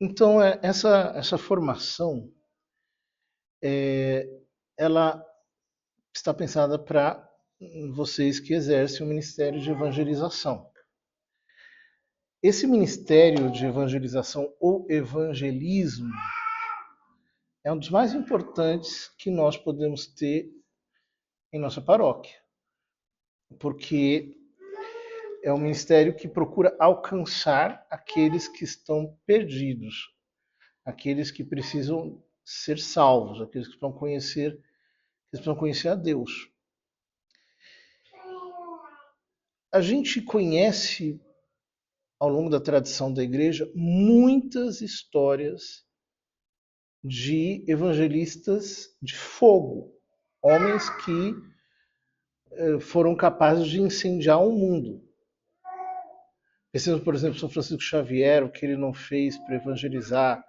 Então, essa formação, ela está pensada para vocês que exercem o ministério de evangelização. Esse ministério de evangelização ou evangelismo é um dos mais importantes que nós podemos ter em nossa paróquia, porque é um ministério que procura alcançar aqueles que estão perdidos, aqueles que precisam ser salvos, aqueles que precisam conhecer a Deus. A gente conhece, ao longo da tradição da igreja, muitas histórias de evangelistas de fogo, homens que foram capazes de incendiar o mundo. Pensemos, por exemplo, São Francisco Xavier, o que ele não fez para evangelizar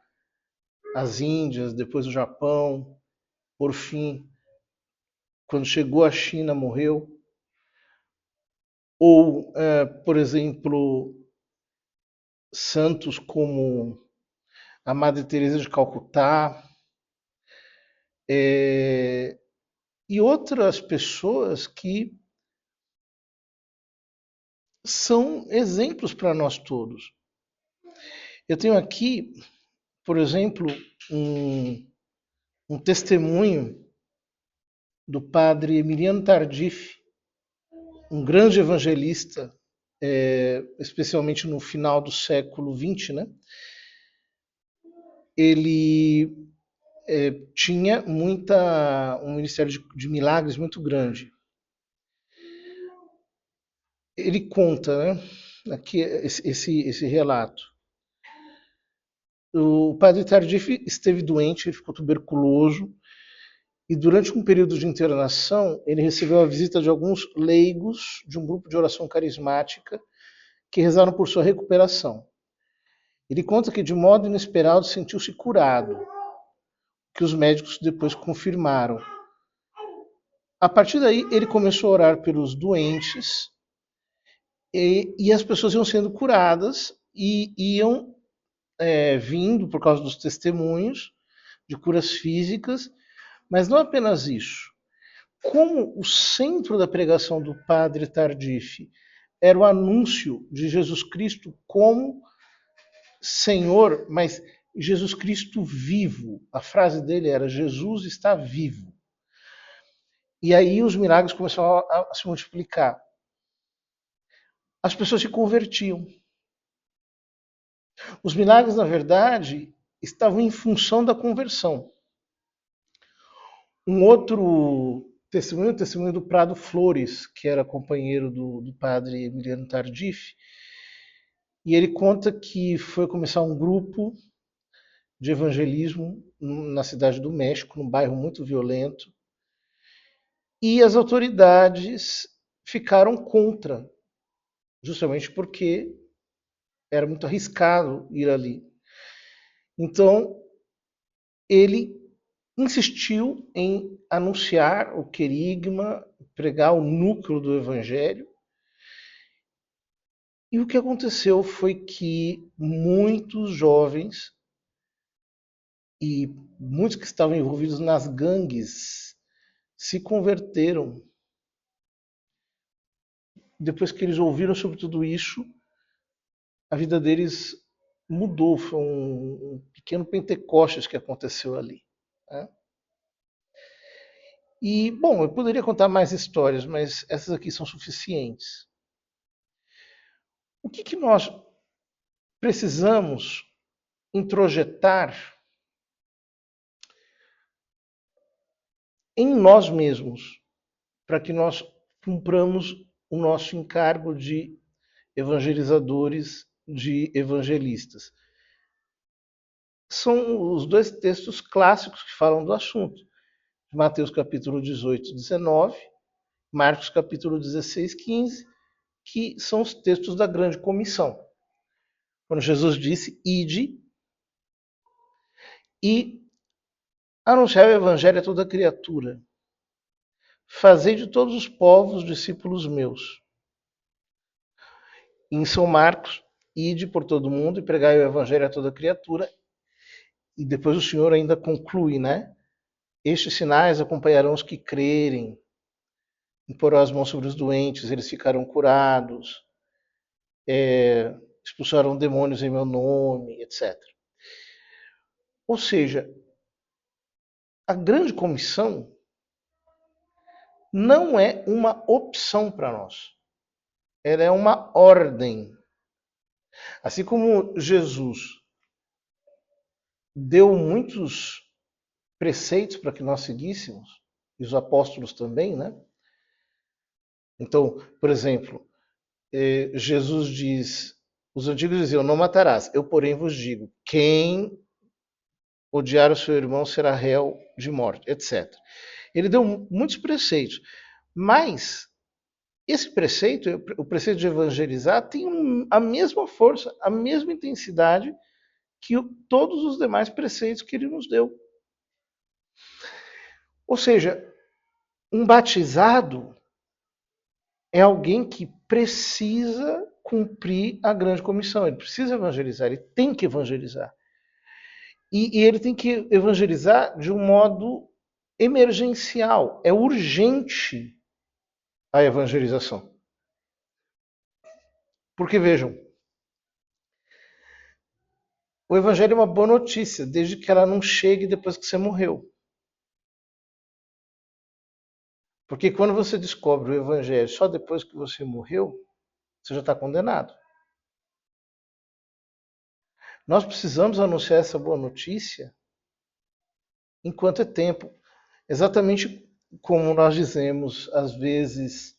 as Índias, depois o Japão, por fim, quando chegou à China, morreu. Ou, por exemplo, santos como a Madre Teresa de Calcutá, e outras pessoas que são exemplos para nós todos. Eu tenho aqui, por exemplo, um testemunho do padre Emiliano Tardif, um grande evangelista, especialmente no final do século XX, né? Ele tinha um ministério de milagres muito grande. Ele conta, né, aqui esse relato. O padre Tardif esteve doente, ele ficou tuberculoso, e durante um período de internação, ele recebeu a visita de alguns leigos de um grupo de oração carismática que rezaram por sua recuperação. Ele conta que, de modo inesperado, sentiu-se curado, que os médicos depois confirmaram. A partir daí, ele começou a orar pelos doentes e as pessoas iam sendo curadas e iam vindo por causa dos testemunhos de curas físicas, mas não apenas isso. Como o centro da pregação do padre Tardif era o anúncio de Jesus Cristo como Senhor, mas Jesus Cristo vivo. A frase dele era: Jesus está vivo. E aí os milagres começaram a se multiplicar. As pessoas se convertiam. Os milagres, na verdade, estavam em função da conversão. Um outro testemunho, o testemunho do Prado Flores, que era companheiro do padre Emiliano Tardif, e ele conta que foi começar um grupo de evangelismo na cidade do México, num bairro muito violento, e as autoridades ficaram contra, justamente porque era muito arriscado ir ali. Então, ele insistiu em anunciar o querigma, pregar o núcleo do evangelho. E o que aconteceu foi que muitos jovens e muitos que estavam envolvidos nas gangues se converteram. Depois que eles ouviram sobre tudo isso, a vida deles mudou. Foi um pequeno Pentecostes que aconteceu ali, né? E, bom, eu poderia contar mais histórias, mas essas aqui são suficientes. O que nós precisamos introjetar em nós mesmos para que nós cumpramos o nosso encargo de evangelizadores, de evangelistas? São os dois textos clássicos que falam do assunto. Mateus capítulo 18, 19, Marcos capítulo 16, 15, que são os textos da grande comissão. Quando Jesus disse: ide e anunciai o evangelho a toda criatura. Fazei de todos os povos discípulos meus. Em São Marcos, ide por todo mundo e pregai o evangelho a toda criatura. E depois o Senhor ainda conclui, né? Estes sinais acompanharão os que crerem, imporão as mãos sobre os doentes, eles ficarão curados, expulsarão demônios em meu nome, etc. Ou seja, a grande comissão não é uma opção para nós. Ela é uma ordem. Assim como Jesus deu muitos preceitos para que nós seguíssemos, e os apóstolos também, né? Então, por exemplo, Jesus diz, os antigos diziam, não matarás. Eu, porém, vos digo, quem odiar o seu irmão será réu de morte, etc. Ele deu muitos preceitos, mas esse preceito, o preceito de evangelizar, tem a mesma força, a mesma intensidade que todos os demais preceitos que ele nos deu. Ou seja, um batizado é alguém que precisa cumprir a grande comissão, ele precisa evangelizar, ele tem que evangelizar. E ele tem que evangelizar de um modo emergencial, é urgente a evangelização. Porque vejam, o evangelho é uma boa notícia, desde que ela não chegue depois que você morreu. Porque quando você descobre o evangelho só depois que você morreu, você já está condenado. Nós precisamos anunciar essa boa notícia enquanto é tempo. Exatamente como nós dizemos, às vezes,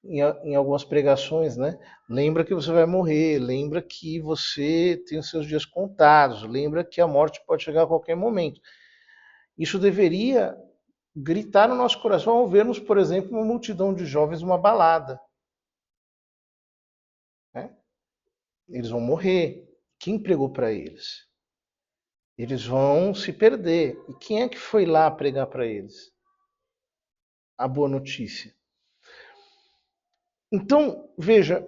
em algumas pregações, né? Lembra que você vai morrer, lembra que você tem os seus dias contados, lembra que a morte pode chegar a qualquer momento. Isso deveria gritar no nosso coração ao vermos, por exemplo, uma multidão de jovens numa balada. Né? Eles vão morrer. Quem pregou para eles? Eles vão se perder. E quem é que foi lá pregar para eles? A boa notícia. Então, veja,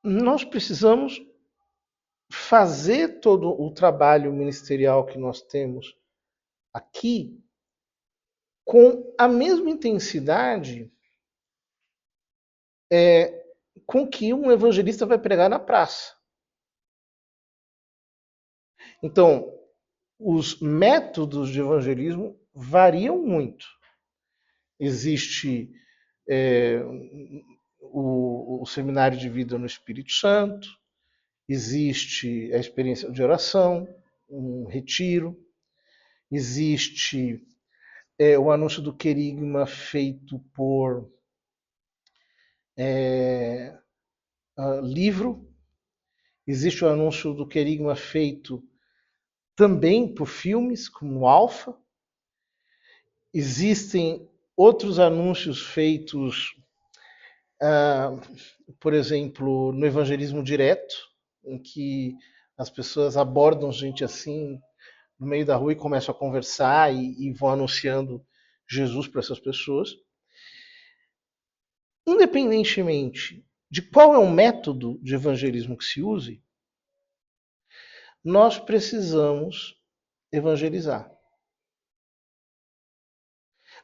nós precisamos fazer todo o trabalho ministerial que nós temos aqui com a mesma intensidade com que um evangelista vai pregar na praça. Então, os métodos de evangelismo variam muito. Existe o seminário de vida no Espírito Santo, existe a experiência de oração, um retiro, existe o anúncio do querigma feito por livro, existe o anúncio do querigma feito também por filmes, como Alpha, existem outros anúncios feitos, por exemplo, no evangelismo direto, em que as pessoas abordam gente assim no meio da rua e começam a conversar e vão anunciando Jesus para essas pessoas. Independentemente de qual é o método de evangelismo que se use, nós precisamos evangelizar.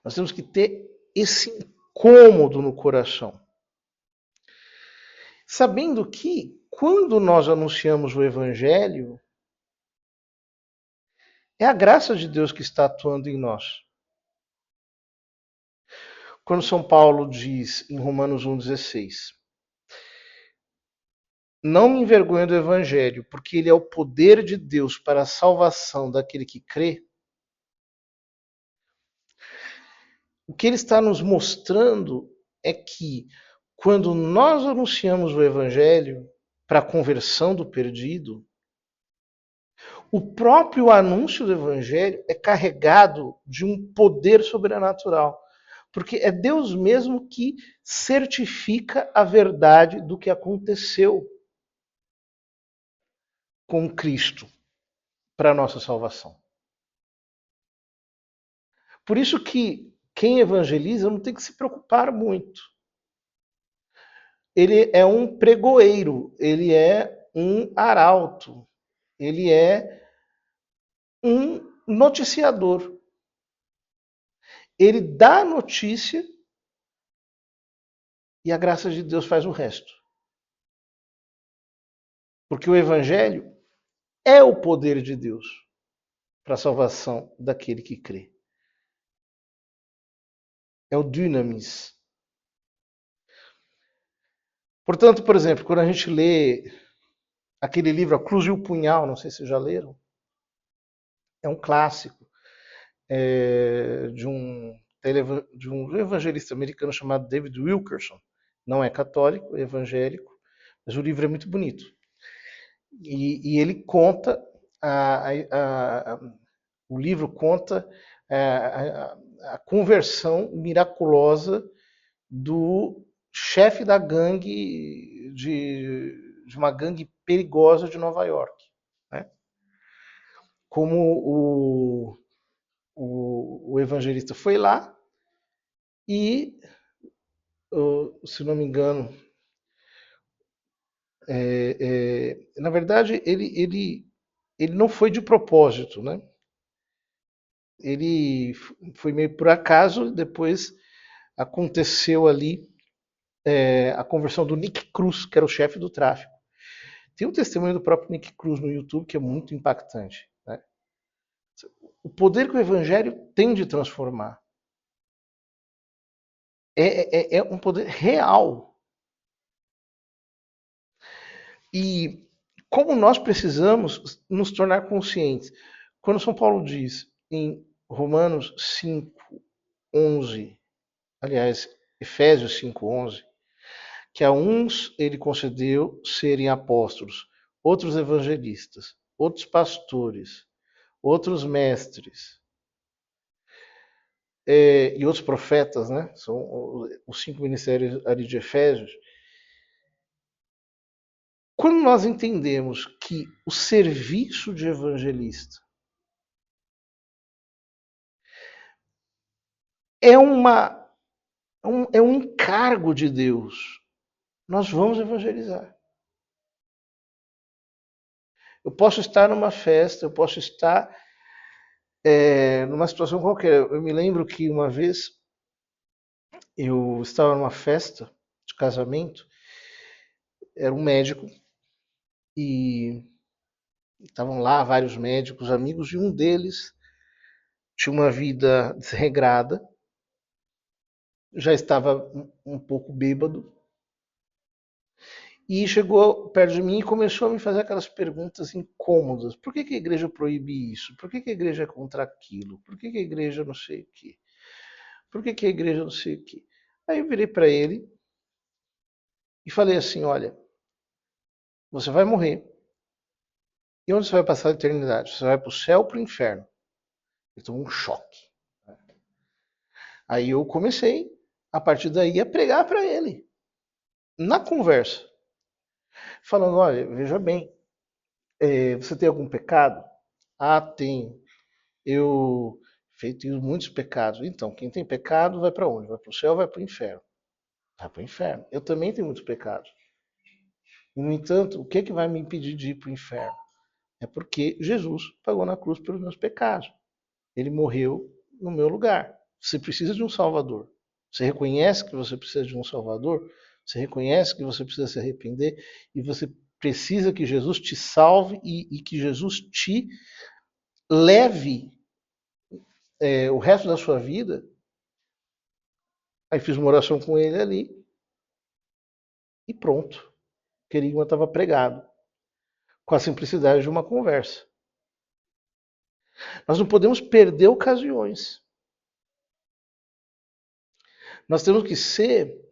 Nós temos que ter esse incômodo no coração. Sabendo que, quando nós anunciamos o Evangelho, é a graça de Deus que está atuando em nós. Quando São Paulo diz em Romanos 1,16: não me envergonho do Evangelho, porque ele é o poder de Deus para a salvação daquele que crê. O que ele está nos mostrando é que, quando nós anunciamos o Evangelho para a conversão do perdido, o próprio anúncio do Evangelho é carregado de um poder sobrenatural. Porque é Deus mesmo que certifica a verdade do que aconteceu com Cristo para a nossa salvação. Por isso que quem evangeliza não tem que se preocupar muito. Ele é um pregoeiro, ele é um arauto, ele é um noticiador. Ele dá a notícia e a graça de Deus faz o resto. Porque o Evangelho é o poder de Deus para a salvação daquele que crê. É o dunamis. Portanto, por exemplo, quando a gente lê aquele livro A Cruz e o Punhal, não sei se vocês já leram, é um clássico de um evangelista americano chamado David Wilkerson. Não é católico, é evangélico, mas o livro é muito bonito. E ele conta, o livro conta a conversão miraculosa do chefe da gangue, de uma gangue perigosa de Nova York. Né? Como o evangelista foi lá e, se não me engano, na verdade, ele não foi de propósito, né? Ele foi meio por acaso, depois aconteceu ali a conversão do Nick Cruz, que era o chefe do tráfico. Tem um testemunho do próprio Nick Cruz no YouTube que é muito impactante. Né? O poder que o evangelho tem de transformar é um poder real. E como nós precisamos nos tornar conscientes. Quando São Paulo diz em Romanos 5:11, aliás, Efésios 5:11, que a uns ele concedeu serem apóstolos, outros evangelistas, outros pastores, outros mestres e outros profetas, né? São os 5 ministérios ali de Efésios. Quando nós entendemos que o serviço de evangelista é um encargo de Deus, nós vamos evangelizar. Eu posso estar numa festa, eu posso estar numa situação qualquer. Eu me lembro que uma vez eu estava numa festa de casamento, era um médico e estavam lá vários médicos, amigos, e um deles tinha uma vida desregrada, já estava um pouco bêbado, e chegou perto de mim e começou a me fazer aquelas perguntas incômodas. Por que a igreja proíbe isso? Por que a igreja é contra aquilo? Por que a igreja não sei o quê? Por que a igreja não sei o quê? Aí eu virei para ele e falei assim, olha, você vai morrer. E onde você vai passar a eternidade? Você vai para o céu ou para o inferno? Ele tomou um choque. Aí eu comecei, a partir daí, a pregar para ele. Na conversa. Falando, olha, veja bem, você tem algum pecado? Ah, tenho. Eu tenho muitos pecados. Então, quem tem pecado vai para onde? Vai para o céu ou vai para o inferno? Vai para o inferno. Eu também tenho muitos pecados. E, no entanto, o que, que vai me impedir de ir para o inferno? É porque Jesus pagou na cruz pelos meus pecados. Ele morreu no meu lugar. Você precisa de um Salvador. Você reconhece que você precisa de um Salvador? Você reconhece que você precisa se arrepender? E você precisa que Jesus te salve e que Jesus te leve o resto da sua vida? Aí fiz uma oração com ele ali e pronto. O querigma estava pregado. Com a simplicidade de uma conversa. Nós não podemos perder ocasiões. Nós temos que ser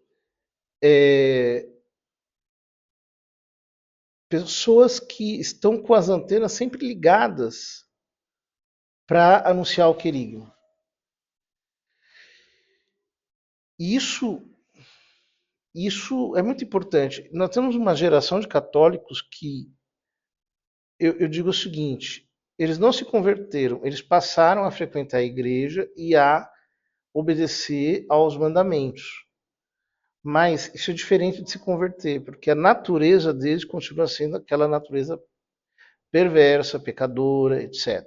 pessoas que estão com as antenas sempre ligadas para anunciar o querigma. Isso é muito importante. Nós temos uma geração de católicos que eu digo o seguinte: eles não se converteram, eles passaram a frequentar a igreja e a obedecer aos mandamentos. Mas isso é diferente de se converter, porque a natureza deles continua sendo aquela natureza perversa, pecadora, etc.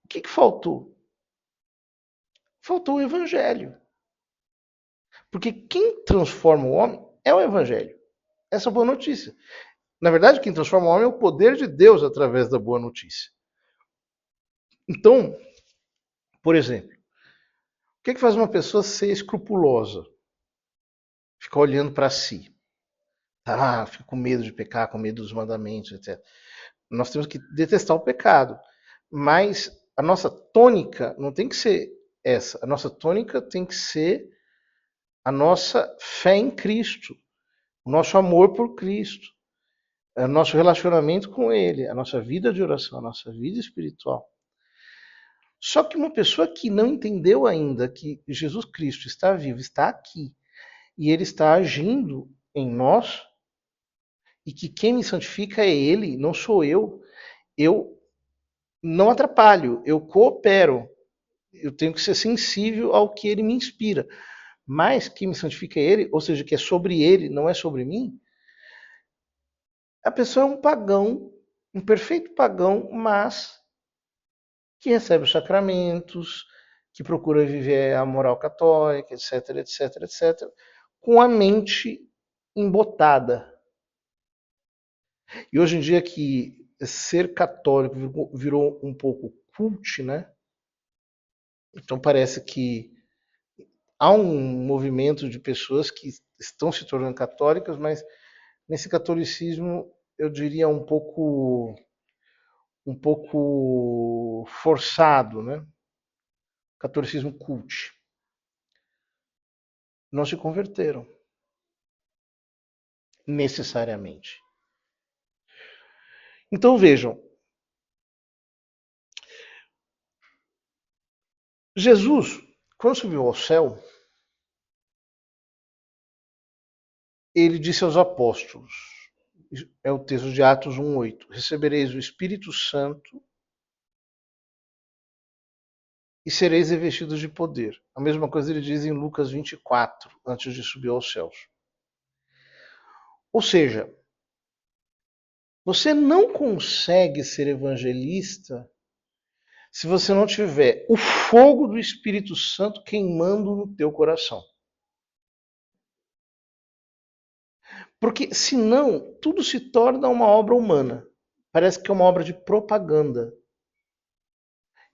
O que faltou? Faltou o evangelho. Porque quem transforma o homem é o evangelho. Essa é a boa notícia. Na verdade, quem transforma o homem é o poder de Deus através da boa notícia. Então, por exemplo, o que faz uma pessoa ser escrupulosa? Ficar olhando para si. Fica com medo de pecar, com medo dos mandamentos, etc. Nós temos que detestar o pecado. Mas a nossa tônica não tem que ser essa. A nossa tônica tem que ser a nossa fé em Cristo, o nosso amor por Cristo, o nosso relacionamento com Ele, a nossa vida de oração, a nossa vida espiritual. Só que uma pessoa que não entendeu ainda que Jesus Cristo está vivo, está aqui, e Ele está agindo em nós, e que quem me santifica é Ele, não sou eu não atrapalho, eu coopero, eu tenho que ser sensível ao que Ele me inspira. Mas quem me santifica é Ele, ou seja, que é sobre Ele, não é sobre mim, a pessoa é um pagão, um perfeito pagão, mas que recebe os sacramentos, que procura viver a moral católica, etc, etc, etc, com a mente embotada. E hoje em dia que ser católico virou um pouco cult, né? Então parece que há um movimento de pessoas que estão se tornando católicas, mas nesse catolicismo eu diria um pouco forçado, né? Catolicismo cult. Não se converteram necessariamente. Então vejam, Jesus, quando subiu ao céu, ele disse aos apóstolos, é o texto de Atos 1:8, recebereis o Espírito Santo e sereis revestidos de poder. A mesma coisa ele diz em Lucas 24, antes de subir aos céus. Ou seja, você não consegue ser evangelista se você não tiver o fogo do Espírito Santo queimando no teu coração. Porque senão tudo se torna uma obra humana. Parece que é uma obra de propaganda.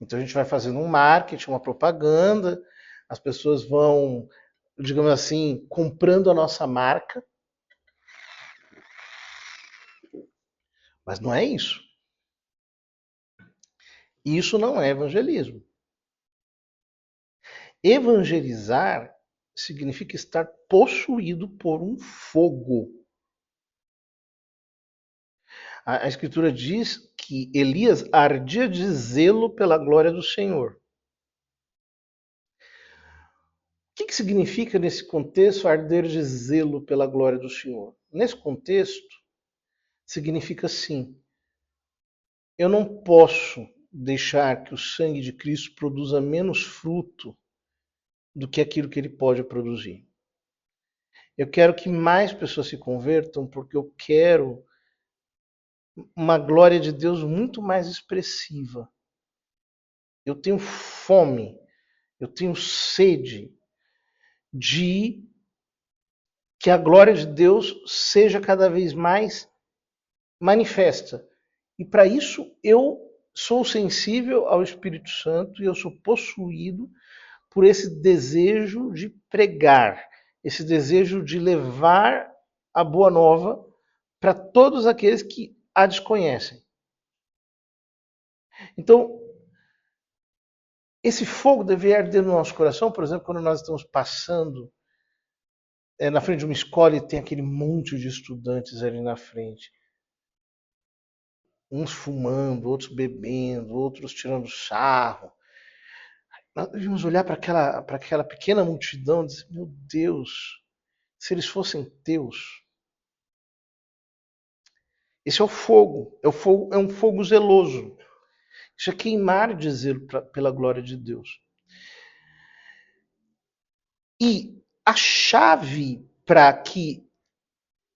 Então a gente vai fazendo um marketing, uma propaganda, as pessoas vão, digamos assim, comprando a nossa marca. Mas não é isso. Isso não é evangelismo. Evangelizar significa estar possuído por um fogo. A Escritura diz que Elias ardia de zelo pela glória do Senhor. O que significa nesse contexto arder de zelo pela glória do Senhor? Nesse contexto, significa sim, eu não posso deixar que o sangue de Cristo produza menos fruto do que aquilo que ele pode produzir. Eu quero que mais pessoas se convertam porque eu quero uma glória de Deus muito mais expressiva. Eu tenho fome, eu tenho sede de que a glória de Deus seja cada vez mais manifesta. E para isso eu sou sensível ao Espírito Santo e eu sou possuído por esse desejo de pregar, esse desejo de levar a boa nova para todos aqueles que a desconhecem. Então, esse fogo deve arder no nosso coração, por exemplo, quando nós estamos passando na frente de uma escola e tem aquele monte de estudantes ali na frente. Uns fumando, outros bebendo, outros tirando sarro. Nós devíamos olhar para aquela pequena multidão e dizer, meu Deus, se eles fossem teus. Esse é o fogo. É um fogo zeloso. Isso é queimar de zelo pela glória de Deus. E a chave para que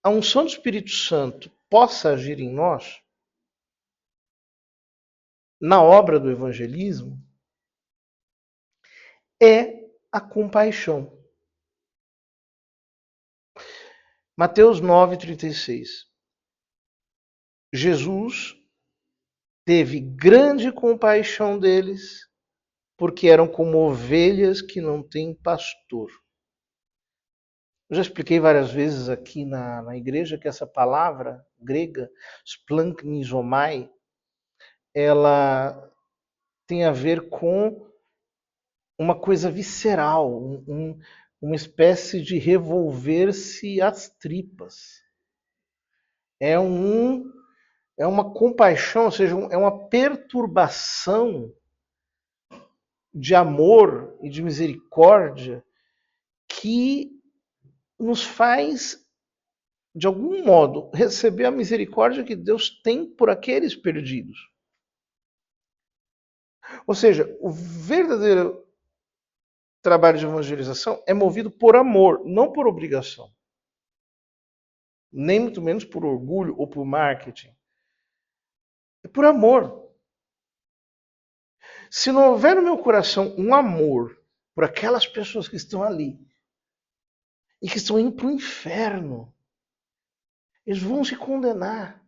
a unção do Espírito Santo possa agir em nós na obra do evangelismo é a compaixão. Mateus 9,36. Jesus teve grande compaixão deles, porque eram como ovelhas que não têm pastor. Eu já expliquei várias vezes aqui na igreja que essa palavra grega, splanknizomai, ela tem a ver com uma coisa visceral, uma espécie de revolver-se às tripas. É, é uma compaixão, ou seja, é uma perturbação de amor e de misericórdia que nos faz, de algum modo, receber a misericórdia que Deus tem por aqueles perdidos. Ou seja, o verdadeiro trabalho de evangelização é movido por amor, não por obrigação. Nem muito menos por orgulho ou por marketing. É por amor. Se não houver no meu coração um amor por aquelas pessoas que estão ali e que estão indo para o inferno, eles vão se condenar.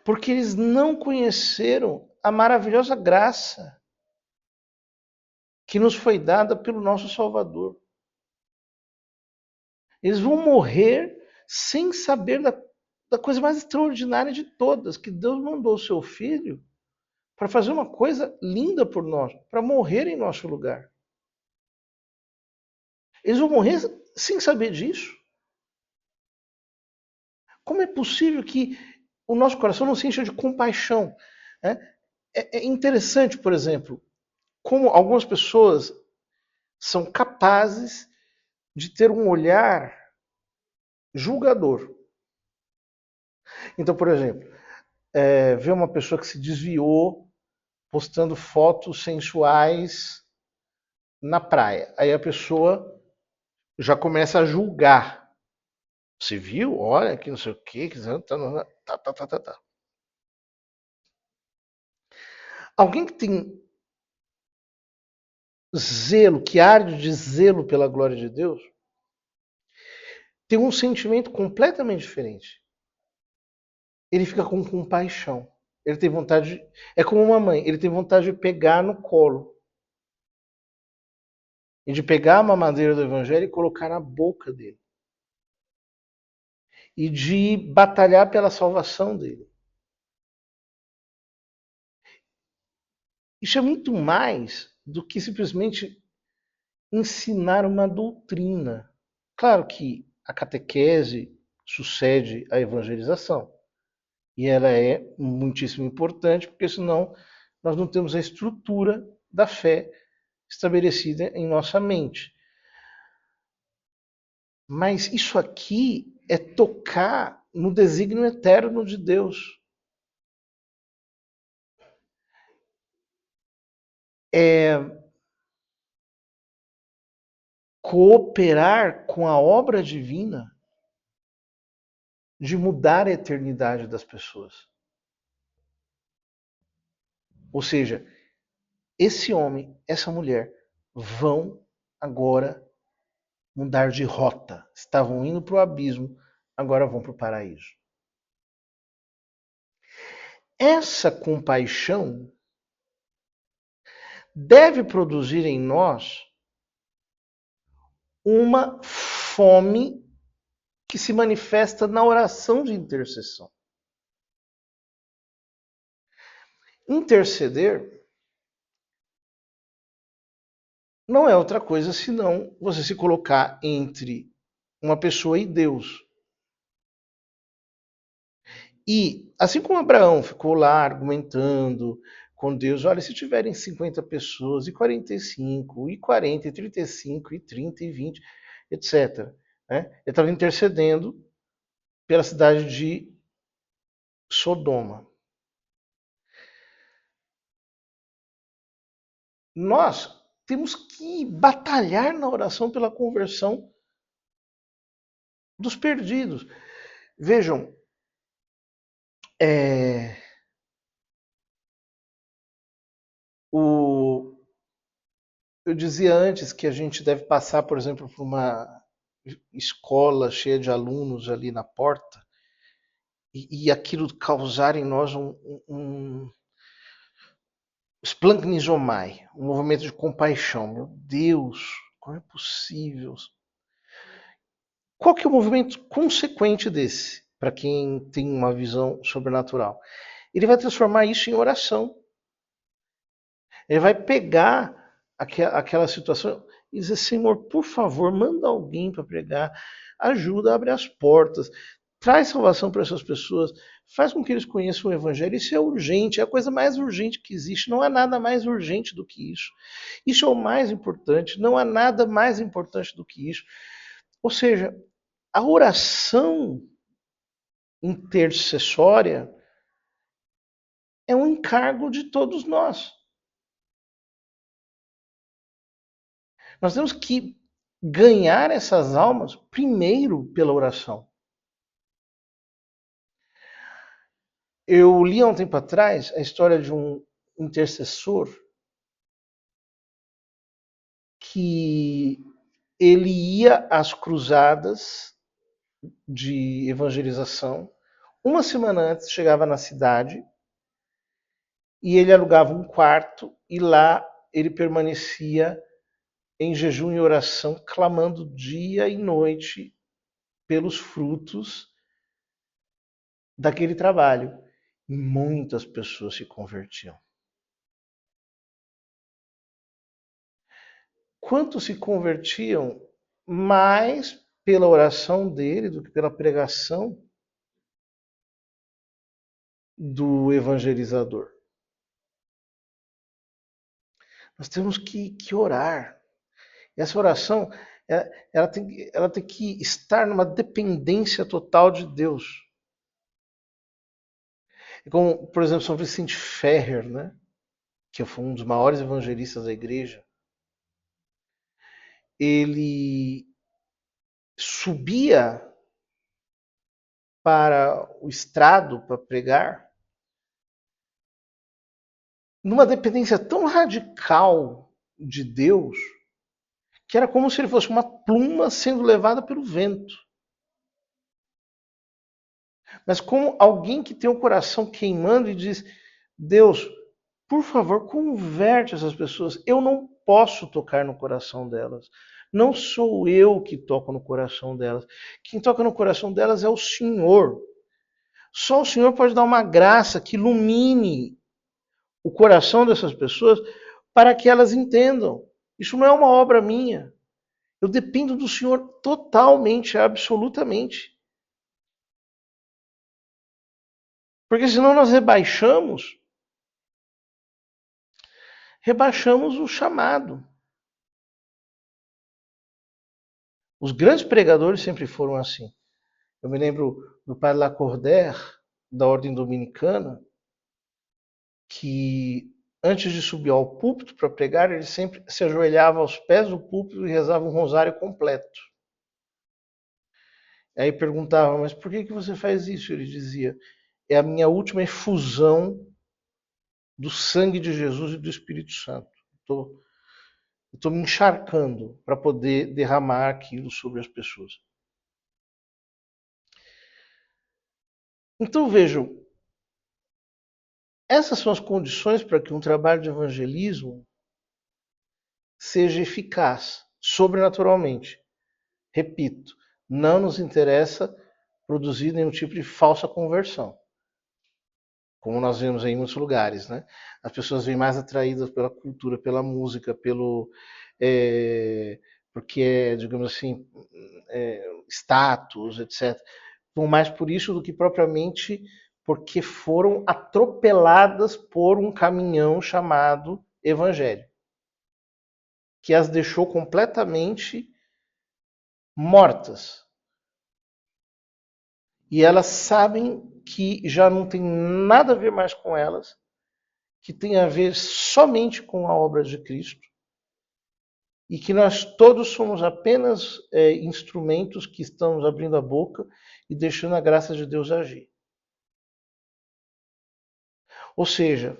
Porque eles não conheceram a maravilhosa graça que nos foi dada pelo nosso Salvador. Eles vão morrer sem saber da coisa mais extraordinária de todas, que Deus mandou o seu Filho para fazer uma coisa linda por nós, para morrer em nosso lugar. Eles vão morrer sem saber disso. Como é possível que o nosso coração não se encha de compaixão? É interessante, por exemplo, como algumas pessoas são capazes de ter um olhar julgador. Então, por exemplo, ver uma pessoa que se desviou postando fotos sensuais na praia. Aí a pessoa já começa a julgar. Você viu? Olha, que não sei o quê. Tá. Alguém que tem zelo, que arde de zelo pela glória de Deus, tem um sentimento completamente diferente. Ele fica com compaixão. Ele tem vontade de... É como uma mãe, ele tem vontade de pegar no colo. E de pegar a mamadeira do evangelho e colocar na boca dele. E de batalhar pela salvação dele. Isso é muito mais do que simplesmente ensinar uma doutrina. Claro que a catequese sucede à evangelização. E ela é muitíssimo importante, porque senão nós não temos a estrutura da fé estabelecida em nossa mente. Mas isso aqui é tocar no desígnio eterno de Deus. É cooperar com a obra divina de mudar a eternidade das pessoas. Ou seja, esse homem, essa mulher vão agora mudar de rota. Estavam indo para o abismo, agora vão para o paraíso. Essa compaixão deve produzir em nós uma fome que se manifesta na oração de intercessão. Interceder não é outra coisa senão você se colocar entre uma pessoa e Deus. E, assim como Abraão ficou lá argumentando com Deus, olha, se tiverem 50 pessoas, e 45, e 40, e 35, e 30, e 20, etc. Né? Ele estava intercedendo pela cidade de Sodoma. Nós temos que batalhar na oração pela conversão dos perdidos. Vejam, Eu dizia antes que a gente deve passar, por exemplo, por uma escola cheia de alunos ali na porta e aquilo causar em nós um splanchnizomai, um movimento de compaixão. Meu Deus, como é possível? Qual que é o movimento consequente desse, para quem tem uma visão sobrenatural? Ele vai transformar isso em oração. Ele vai pegar aquela situação e dizer: Senhor, por favor, manda alguém para pregar, ajuda, abre as portas, traz salvação para essas pessoas, faz com que eles conheçam o Evangelho. Isso é urgente, é a coisa mais urgente que existe. Não há nada mais urgente do que isso. Isso é o mais importante, não há nada mais importante do que isso. Ou seja, a oração intercessória é um encargo de todos nós. Nós temos que ganhar essas almas primeiro pela oração. Eu li há um tempo atrás a história de um intercessor que ele ia às cruzadas de evangelização. Uma semana antes chegava na cidade e ele alugava um quarto e lá ele permanecia em jejum e oração, clamando dia e noite pelos frutos daquele trabalho. E muitas pessoas se convertiam. Quantos se convertiam mais pela oração dele do que pela pregação do evangelizador? Nós temos que orar. E essa oração, ela tem que estar numa dependência total de Deus. Como, por exemplo, São Vicente Ferrer, né? Que foi um dos maiores evangelistas da igreja. Ele subia para o estrado para pregar numa dependência tão radical de Deus que era como se ele fosse uma pluma sendo levada pelo vento. Mas como alguém que tem o coração queimando e diz: Deus, por favor, converte essas pessoas. Eu não posso tocar no coração delas. Não sou eu que toco no coração delas. Quem toca no coração delas é o Senhor. Só o Senhor pode dar uma graça que ilumine o coração dessas pessoas para que elas entendam. Isso não é uma obra minha. Eu dependo do Senhor totalmente, absolutamente. Porque senão nós rebaixamos o chamado. Os grandes pregadores sempre foram assim. Eu me lembro do padre Lacordaire, da Ordem Dominicana, que antes de subir ao púlpito para pregar, ele sempre se ajoelhava aos pés do púlpito e rezava um rosário completo. Aí perguntava, mas por que você faz isso? Ele dizia, é a minha última efusão do sangue de Jesus e do Espírito Santo. Estou me encharcando para poder derramar aquilo sobre as pessoas. Então vejam, essas são as condições para que um trabalho de evangelismo seja eficaz, sobrenaturalmente. Repito, não nos interessa produzir nenhum tipo de falsa conversão, como nós vemos em muitos lugares, né? As pessoas vêm mais atraídas pela cultura, pela música, porque é, digamos assim, status, etc. Vão mais por isso do que propriamente porque foram atropeladas por um caminhão chamado Evangelho, que as deixou completamente mortas. E elas sabem que já não tem nada a ver mais com elas, que tem a ver somente com a obra de Cristo, e que nós todos somos apenas instrumentos que estamos abrindo a boca e deixando a graça de Deus agir. Ou seja,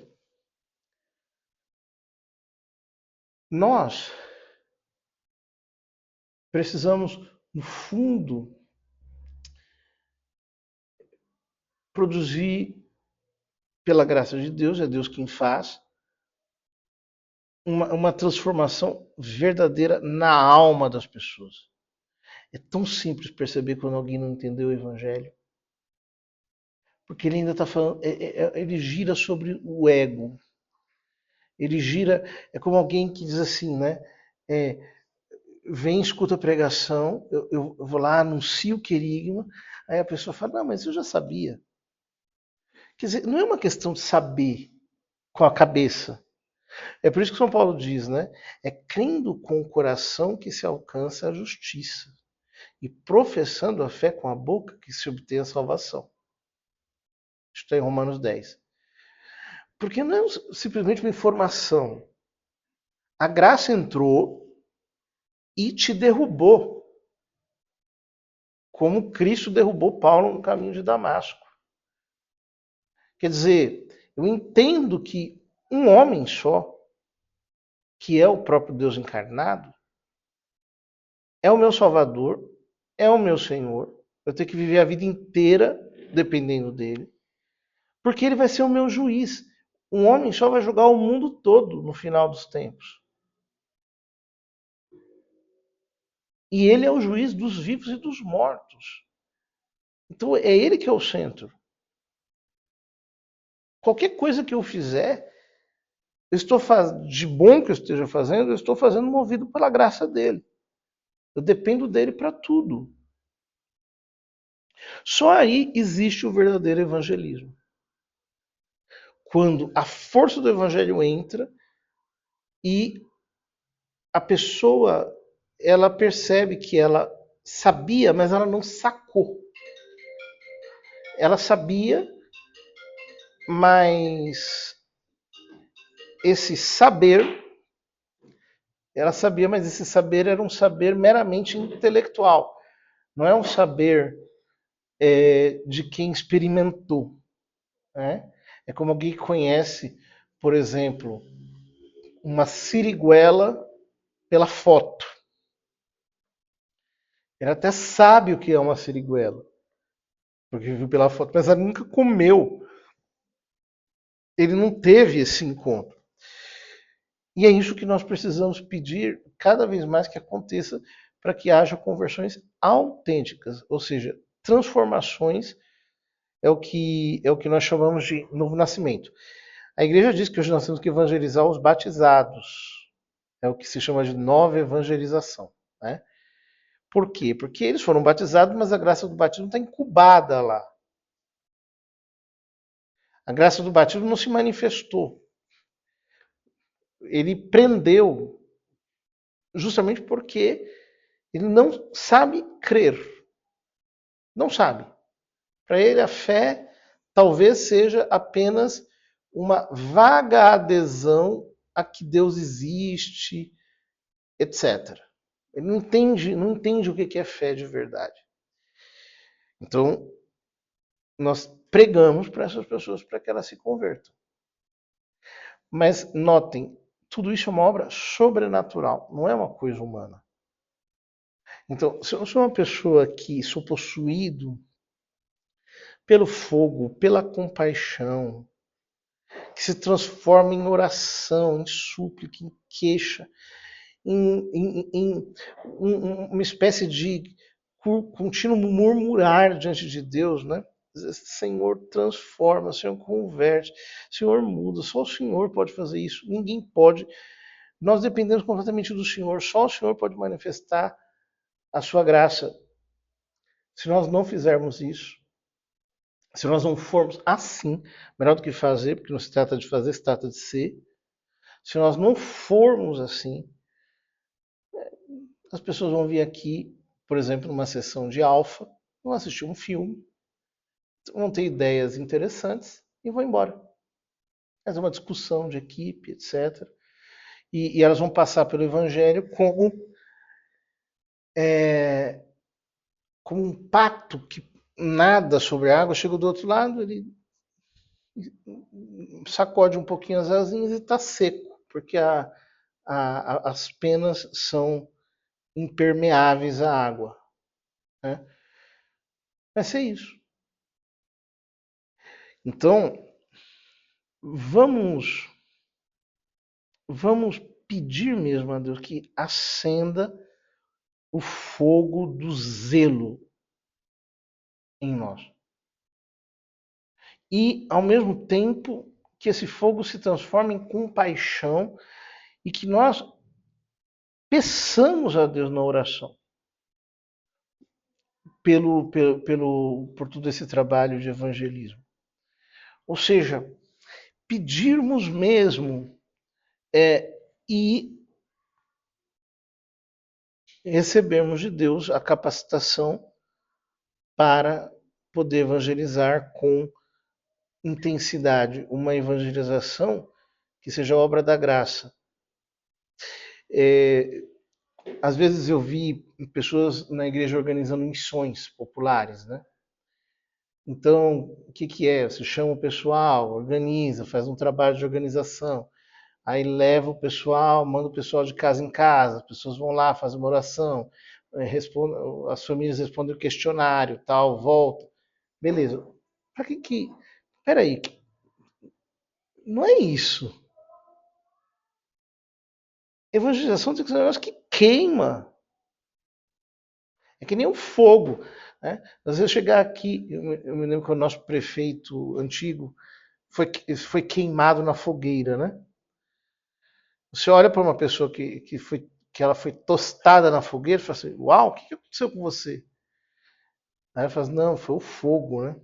Nós precisamos, no fundo, produzir, pela graça de Deus, é Deus quem faz, uma transformação verdadeira na alma das pessoas. É tão simples perceber quando alguém não entendeu o Evangelho, porque ele ainda está falando, ele gira sobre o ego. Ele gira, é como alguém que diz assim, né? É, vem, escuta a pregação, eu vou lá, anuncio o querigma, aí a pessoa fala, não, mas eu já sabia. Quer dizer, não é uma questão de saber com a cabeça. É por isso que São Paulo diz, né? É crendo com o coração que se alcança a justiça e professando a fé com a boca que se obtém a salvação. Isso está em Romanos 10. Porque não é simplesmente uma informação. A graça entrou e te derrubou, como Cristo derrubou Paulo no caminho de Damasco. Quer dizer, eu entendo que um homem só, que é o próprio Deus encarnado, é o meu Salvador, é o meu Senhor. Eu tenho que viver a vida inteira dependendo dele, porque ele vai ser o meu juiz. Um homem só vai julgar o mundo todo no final dos tempos. E ele é o juiz dos vivos e dos mortos. Então é ele que é o centro. Qualquer coisa que eu fizer, eu estou de bom que eu esteja fazendo, eu estou fazendo movido pela graça dele. Eu dependo dele para tudo. Só aí existe o verdadeiro evangelismo. Quando a força do evangelho entra e a pessoa ela percebe que ela sabia, mas ela não sacou. Ela sabia, mas esse saber, ela sabia, mas esse saber era um saber meramente intelectual. Não é um saber de quem experimentou. Né? É como alguém que conhece, por exemplo, uma siriguela pela foto. Ele até sabe o que é uma siriguela, porque viu pela foto, mas ele nunca comeu. Ele não teve esse encontro. E é isso que nós precisamos pedir cada vez mais que aconteça para que haja conversões autênticas, ou seja, transformações é o que nós chamamos de novo nascimento. A igreja diz que hoje nós temos que evangelizar os batizados. É o que se chama de nova evangelização. Né? Por quê? Porque eles foram batizados, mas a graça do batismo está incubada lá. A graça do batismo não se manifestou. Ele prendeu, justamente porque ele não sabe crer. Não sabe. Para ele, a fé talvez seja apenas uma vaga adesão a que Deus existe, etc. Ele não entende o que é fé de verdade. Então, nós pregamos para essas pessoas para que elas se convertam. Mas notem, tudo isso é uma obra sobrenatural, não é uma coisa humana. Então, se eu sou uma pessoa que sou possuído pelo fogo, pela compaixão, que se transforma em oração, em súplica, em queixa, em uma espécie de contínuo murmurar diante de Deus, né? Senhor, transforma, Senhor, converte, Senhor, muda, só o Senhor pode fazer isso, ninguém pode. Nós dependemos completamente do Senhor, só o Senhor pode manifestar a sua graça. Se nós não fizermos isso, se nós não formos assim, melhor do que fazer, porque não se trata de fazer, se trata de ser. Se nós não formos assim, as pessoas vão vir aqui, por exemplo, numa sessão de alfa, vão assistir um filme, vão ter ideias interessantes e vão embora. Mas é uma discussão de equipe, etc. E elas vão passar pelo Evangelho como um pato que nada sobre a água, chega do outro lado, ele sacode um pouquinho as asinhas e está seco, porque as penas são impermeáveis à água. Né? Vai ser isso. Então, vamos pedir mesmo a Deus que acenda o fogo do zelo em nós. E, ao mesmo tempo, que esse fogo se transforme em compaixão e que nós peçamos a Deus na oração por todo esse trabalho de evangelismo. Ou seja, pedirmos mesmo e recebermos de Deus a capacitação para poder evangelizar com intensidade, uma evangelização que seja obra da graça. Às vezes eu vi pessoas na igreja organizando missões populares, né? Então, o que é? Você chama o pessoal, organiza, faz um trabalho de organização. Aí leva o pessoal, manda o pessoal de casa em casa, as pessoas vão lá, fazem uma oração, as famílias respondem o questionário, tal, volta. Beleza. Para que... Peraí, não é isso. Evangelização tem que ser um negócio que queima. É que nem o fogo. Né? Às vezes chegar aqui, eu me lembro que o nosso prefeito antigo foi queimado na fogueira, né? Você olha para uma pessoa que ela foi tostada na fogueira e fala assim, uau, o que aconteceu com você? Aí ela fala assim, não, foi o fogo, né?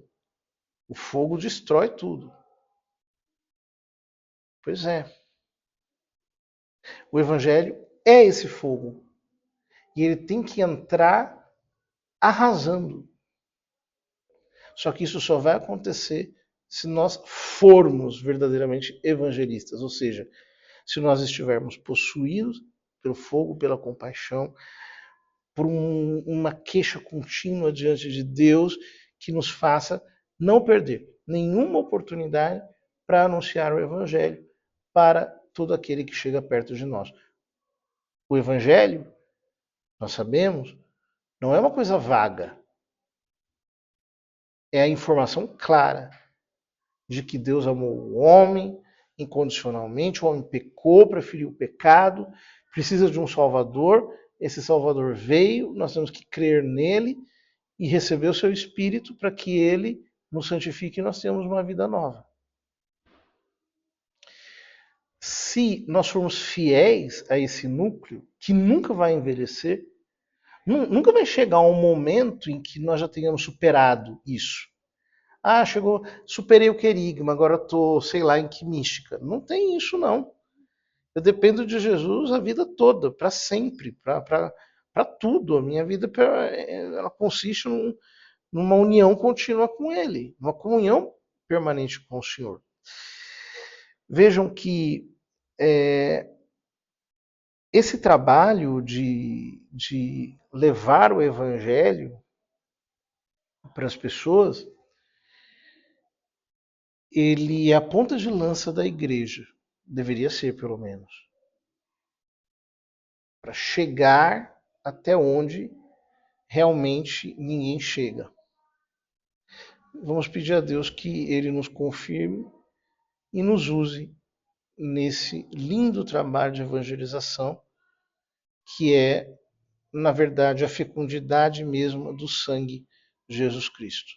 O fogo destrói tudo. Pois é. O evangelho é esse fogo. E ele tem que entrar arrasando. Só que isso só vai acontecer se nós formos verdadeiramente evangelistas, ou seja, se nós estivermos possuídos pelo fogo, pela compaixão, por uma queixa contínua diante de Deus que nos faça não perder nenhuma oportunidade para anunciar o Evangelho para todo aquele que chega perto de nós. O Evangelho, nós sabemos, não é uma coisa vaga. É a informação clara de que Deus amou o homem incondicionalmente, o homem pecou, preferiu o pecado, precisa de um Salvador, esse Salvador veio, nós temos que crer nele e receber o seu Espírito para que ele nos santifique e nós tenhamos uma vida nova. Se nós formos fiéis a esse núcleo, que nunca vai envelhecer, nunca vai chegar um momento em que nós já tenhamos superado isso. Ah, chegou, superei o querigma, agora estou, sei lá, em que mística. Não tem isso, não. Eu dependo de Jesus a vida toda, para sempre, para tudo. A minha vida ela consiste numa união contínua com Ele, uma comunhão permanente com o Senhor. Vejam que esse trabalho de levar o Evangelho para as pessoas, ele é a ponta de lança da igreja, deveria ser pelo menos, para chegar até onde realmente ninguém chega. Vamos pedir a Deus que Ele nos confirme e nos use nesse lindo trabalho de evangelização, que é, na verdade, a fecundidade mesma do sangue de Jesus Cristo.